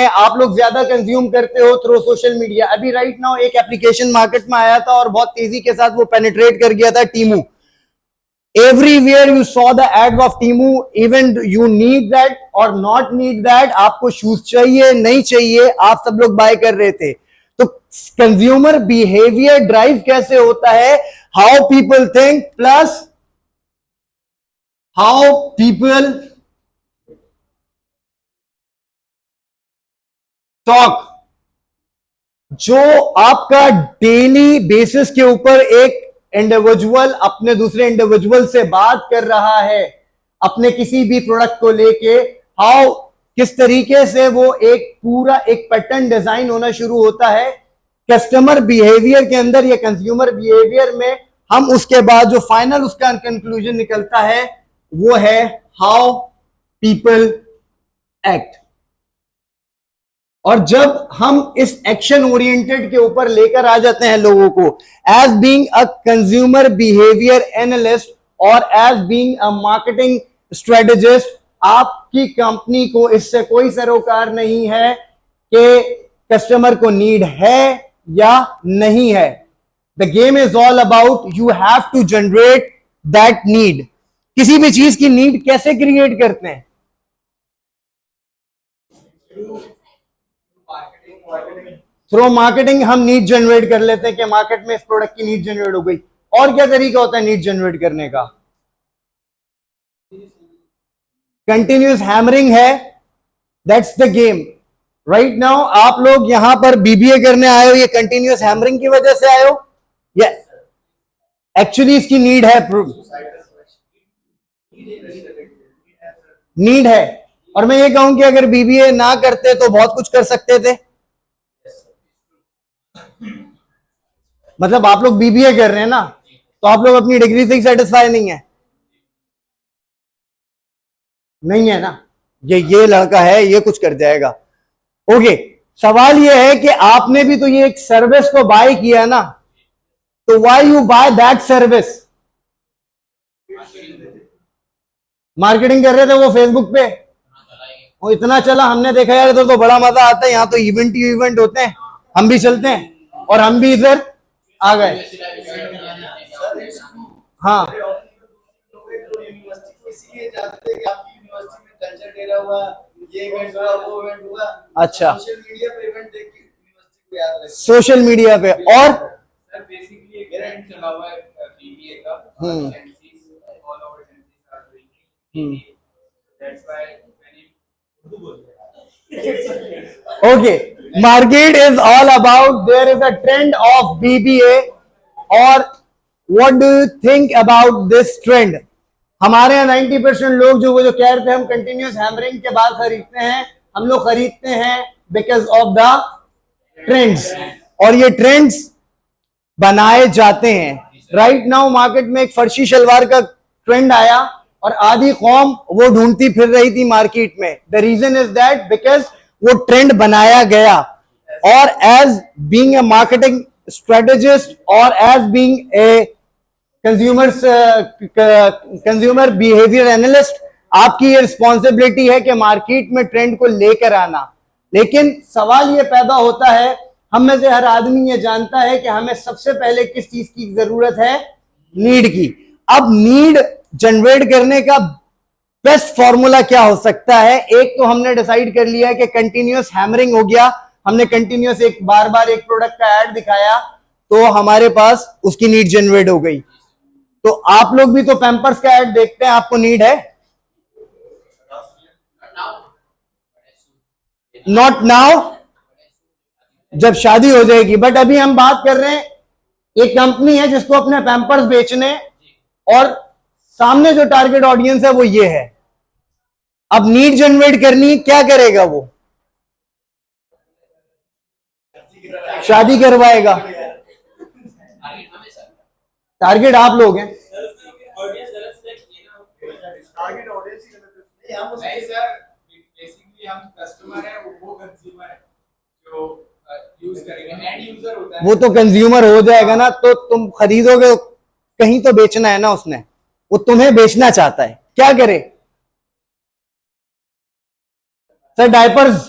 आप लोग ज्यादा कंज्यूम करते हो थ्रू सोशल मीडिया। अभी राइट नाउ एक एप्लीकेशन मार्केट में आया था और बहुत तेजी के साथ वो पेनिट्रेट कर गया था, टीमू। Everywhere you saw the ads of Temu, even you need that or not need that, आपको शूज चाहिए नहीं चाहिए, आप सब लोग बाय कर रहे थे। तो कंज्यूमर बिहेवियर ड्राइव कैसे होता है? How people think plus how people talk. जो आपका डेली बेसिस के ऊपर एक इंडिविजुअल अपने दूसरे इंडिविजुअल से बात कर रहा है अपने किसी भी प्रोडक्ट को लेके, हाउ किस तरीके से वो एक पूरा एक पैटर्न डिजाइन होना शुरू होता है कस्टमर बिहेवियर के अंदर या कंज्यूमर बिहेवियर में। हम उसके बाद जो फाइनल उसका कंक्लूजन निकलता है वो है हाउ पीपल एक्ट। और जब हम इस एक्शन ओरिएंटेड के ऊपर लेकर आ जाते हैं लोगों को, as being a consumer behaviour analyst और as being a marketing strategist, आपकी कंपनी को इससे कोई सरोकार नहीं है कि कस्टमर को नीड है या नहीं है। The game is all about you have to generate that need. किसी भी चीज की नीड कैसे क्रिएट करते हैं? थ्रू मार्केटिंग हम नीड जनरेट कर लेते हैं कि मार्केट में इस प्रोडक्ट की नीड जनरेट हो गई। और क्या तरीका होता है नीड जनरेट करने का? कंटिन्यूस हैमरिंग है, that's the game. Right now आप लोग यहां पर बीबीए करने आए हो, ये कंटिन्यूस हैमरिंग की वजह से आए हो या एक्चुअली इसकी नीड है? नीड है। और मैं ये कहूं कि अगर बीबीए ना करते तो बहुत कुछ कर सकते थे। मतलब आप लोग बीबीए कर रहे हैं ना, तो आप लोग अपनी डिग्री से ही सेटिस्फाई नहीं है? नहीं है ना? ये लड़का है, ये कुछ कर जाएगा। ओके, सवाल ये है कि आपने भी तो ये एक सर्विस को बाय किया ना, तो why you by that service? Marketing कर रहे थे वो फेसबुक पे, वो इतना चला, हमने देखा यार तो बड़ा मजा आता है, यहां तो इवेंट ही इवेंट होते हैं, हम भी चलते हैं और हम भी इधर आ गए। हाँ, अच्छा, सोशल मीडिया पे और okay, market is all about there is a trend of BBA. और what do you think about this trend? हमारे यहाँ 90% लोग जो कह रहे थे हम कंटिन्यूस हैमरिंग के बाद खरीदते हैं, हम लोग खरीदते हैं बिकॉज ऑफ द ट्रेंड्स। और ये ट्रेंड्स बनाए जाते हैं। राइट नाउ मार्केट में एक फर्शी शलवार का ट्रेंड आया और आधी कौम वो ढूंढती फिर रही थी मार्केट में। The reason is that because वो ट्रेंड बनाया गया। और as being a marketing strategist और as being a consumer behaviour analyst, आपकी ये रिस्पॉन्सिबिलिटी है कि मार्केट में ट्रेंड को लेकर आना। लेकिन सवाल ये पैदा होता है, हम में से हर आदमी ये जानता है कि हमें सबसे पहले किस चीज की जरूरत है? नीड की। अब नीड जनरेट करने का बेस्ट फॉर्मूला क्या हो सकता है? एक तो हमने डिसाइड कर लिया है कि कंटिन्यूअस हैमरिंग हो गया, हमने कंटिन्यूअस एक बार बार एक प्रोडक्ट का ऐड दिखाया तो हमारे पास उसकी नीड जनरेट हो गई। तो आप लोग भी तो पैम्पर्स का ऐड देखते हैं, आपको नीड है? नॉट नाउ, जब शादी हो जाएगी। बट अभी हम बात कर रहे हैं, एक कंपनी है जिसको अपने पैम्पर्स बेचने और सामने जो टारगेट ऑडियंस है वो ये है। अब नीड जनरेट करनी, क्या करेगा वो? शादी करवाएगा। टारगेट आप लोग हैं। वो तो कंज्यूमर हो जाएगा ना, तो तुम खरीदोगे, कहीं तो बेचना है ना उसने, वो तुम्हें बेचना चाहता है, क्या करे? Sir diapers